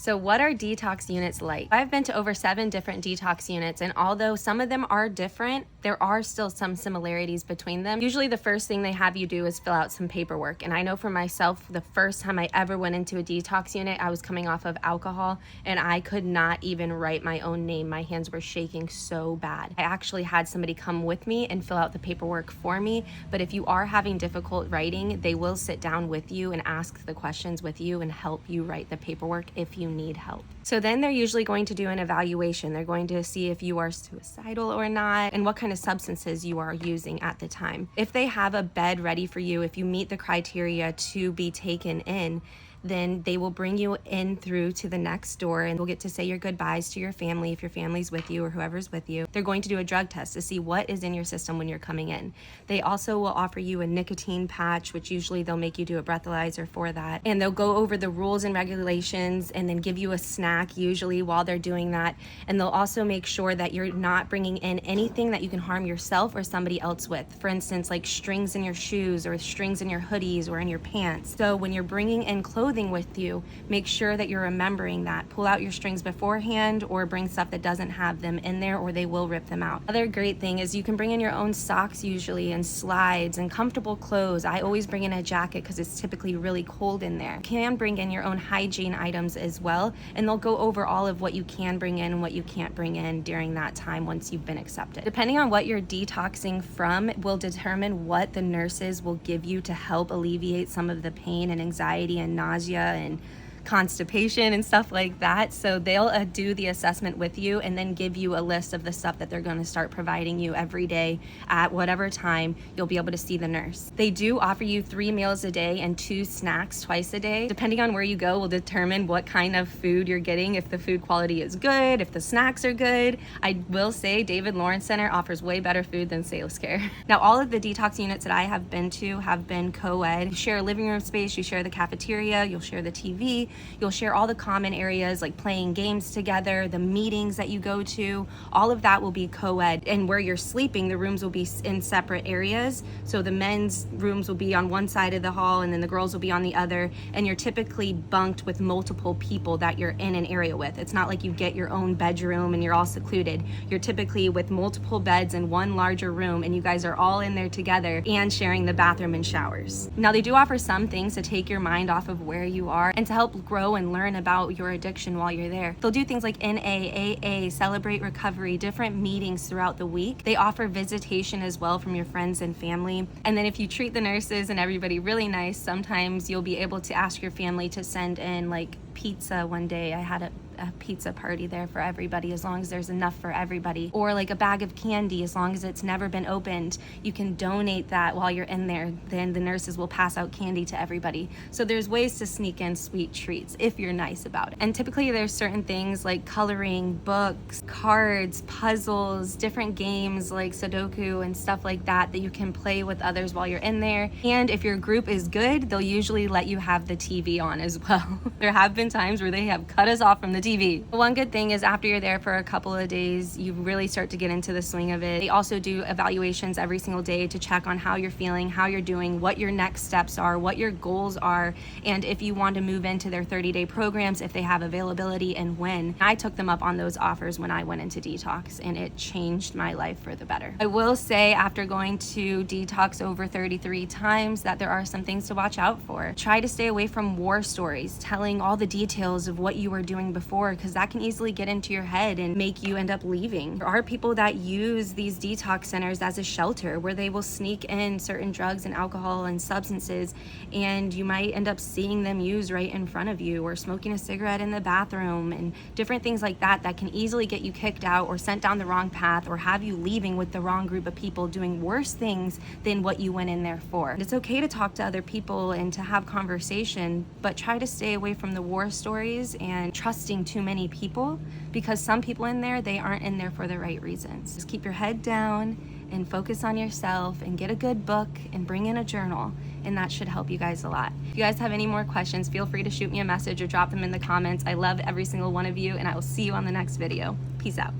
So what are detox units like? I've been to over 7 different detox units, and although some of them are different, there are still some similarities between them. Usually the first thing they have you do is fill out some paperwork. And I know for myself, the first time I ever went into a detox unit, I was coming off of alcohol and I could not even write my own name. My hands were shaking so bad. I actually had somebody come with me and fill out the paperwork for me. But if you are having difficult writing, they will sit down with you and ask the questions with you and help you write the paperwork if you need help. So then they're usually going to do an evaluation. They're going to see if you are suicidal or not and what kind of substances you are using at the time. If they have a bed ready for you, if you meet the criteria to be taken in, then they will bring you in through to the next door and we'll get to say your goodbyes to your family if your family's with you or whoever's with you. They're going to do a drug test to see what is in your system when you're coming in. They also will offer you a nicotine patch, which usually they'll make you do a breathalyzer for that. And they'll go over the rules and regulations and then give you a snack usually while they're doing that. And they'll also make sure that you're not bringing in anything that you can harm yourself or somebody else with. For instance, like strings in your shoes or strings in your hoodies or in your pants. So when you're bringing in clothing with you, make sure that you're remembering that. Pull out your strings beforehand or bring stuff that doesn't have them in there or they will rip them out. Other great thing is you can bring in your own socks usually and slides and comfortable clothes. I always bring in a jacket because it's typically really cold in there. You can bring in your own hygiene items as well, and they'll go over all of what you can bring in and what you can't bring in during that time once you've been accepted. Depending on what you're detoxing from will determine what the nurses will give you to help alleviate some of the pain and anxiety and nausea and constipation and stuff like that. So they'll do the assessment with you and then give you a list of the stuff that they're going to start providing you every day at whatever time you'll be able to see the nurse. They do offer you 3 meals a day and 2 snacks twice a day. Depending on where you go will determine what kind of food you're getting, if the food quality is good, if the snacks are good. I will say David Lawrence Center offers way better food than Sales Care. Now all of the detox units that I have been to have been co-ed. You share a living room space, you share the cafeteria, you'll share the TV, you'll share all the common areas like playing games together, the meetings that you go to, all of that will be co-ed. And where you're sleeping, the rooms will be in separate areas. So the men's rooms will be on one side of the hall and then the girls will be on the other. And you're typically bunked with multiple people that you're in an area with. It's not like you get your own bedroom and you're all secluded. You're typically with multiple beds in one larger room and you guys are all in there together and sharing the bathroom and showers. Now they do offer some things to take your mind off of where you are and to help grow and learn about your addiction while you're there. They'll do things like NA, AA, Celebrate Recovery, different meetings throughout the week. They offer visitation as well from your friends and family. And then if you treat the nurses and everybody really nice, sometimes you'll be able to ask your family to send in like pizza one day. I had a pizza party there for everybody as long as there's enough for everybody, or like a bag of candy as long as it's never been opened. You can donate that while you're in there. Then the nurses will pass out candy to everybody. So there's ways to sneak in sweet treats if you're nice about it. And typically there's certain things like coloring, books, cards, puzzles, different games like Sudoku and stuff like that that you can play with others while you're in there. And if your group is good, they'll usually let you have the TV on as well. There have been times where they have cut us off from the TV. One good thing is after you're there for a couple of days, you really start to get into the swing of it. They also do evaluations every single day to check on how you're feeling, how you're doing, what your next steps are, what your goals are, and if you want to move into their 30-day programs, if they have availability and when. I took them up on those offers when I went into Detox and it changed my life for the better. I will say after going to Detox over 33 times that there are some things to watch out for. Try to stay away from war stories, telling all the details of what you were doing before, because that can easily get into your head and make you end up leaving. There are people that use these detox centers as a shelter where they will sneak in certain drugs and alcohol and substances, and you might end up seeing them use right in front of you, or smoking a cigarette in the bathroom and different things like that that can easily get you kicked out or sent down the wrong path or have you leaving with the wrong group of people doing worse things than what you went in there for. It's okay to talk to other people and to have conversation, but try to stay away from the war stories and trusting too many people, because some people in there, they aren't in there for the right reasons. Just keep your head down and focus on yourself and get a good book and bring in a journal, and that should help you guys a lot. If you guys have any more questions, feel free to shoot me a message or drop them in the comments. I love every single one of you, and I will see you on the next video. Peace out.